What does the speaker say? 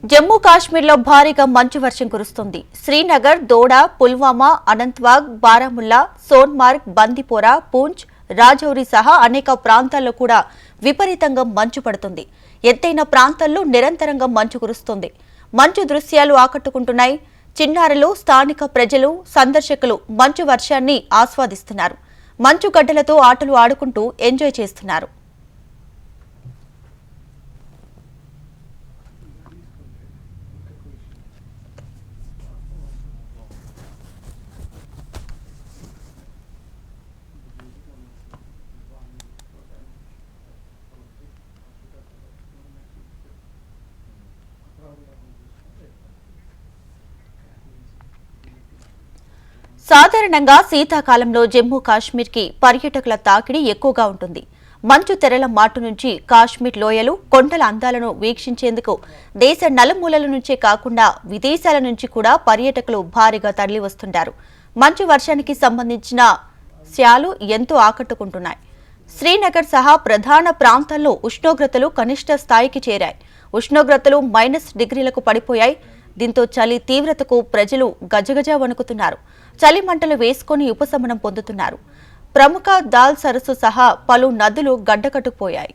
జమ్మూ కాశ్మీర్లో భారీగా మంచు వర్షం కురుస్తుంది. శ్రీనగర్, దోడా, పుల్వామా, అనంతవాగ్, బారాముల్లా, సోన్మార్గ్, బందిపోరా, పూంచ్, రాజౌరి సహా అనేక ప్రాంతాల్లో కూడా విపరీతంగా మంచు పడుతుంది. ఎత్తైన ప్రాంతాల్లో నిరంతరంగా మంచు కురుస్తుంది. మంచు దృశ్యాలు ఆకట్టుకుంటున్నాయి. చిన్నారులు, స్థానిక ప్రజలు, సందర్శకులు మంచు వర్షాన్ని ఆస్వాదిస్తున్నారు. మంచు గడ్డలతో ఆటలు ఆడుకుంటూ ఎంజాయ్ చేస్తున్నారు. సాధారణంగా శీతాకాలంలో జమ్మూ కాశ్మీర్కి పర్యాటకుల తాకిడి ఎక్కువగా ఉంటుంది. మంచు తెరల మాటు నుంచి కాశ్మీర్ లోయలు, కొండల అందాలను వీక్షించేందుకు దేశ నలుమూలల నుంచే కాకుండా విదేశాల నుంచి కూడా పర్యాటకులు భారీగా తరలివస్తుంటారు. మంచు వర్షానికి సంబంధించిన దృశ్యాలు ఎంతో ఆకట్టుకుంటున్నాయి. శ్రీనగర్ సహా ప్రధాన ప్రాంతాల్లో ఉష్ణోగ్రతలు కనిష్ట స్థాయికి చేరాయి. ఉష్ణోగ్రతలు -డిగ్రీలకు పడిపోయాయి. దీంతో చలి తీవ్రతకు ప్రజలు గజగజ వణుకుతున్నారు. చలి మంటలు వేసుకుని ఉపశమనం పొందుతున్నారు. ప్రముఖ దాల్ సరస్సు సహా పలు నదులు గడ్డకట్టుకుపోయాయి.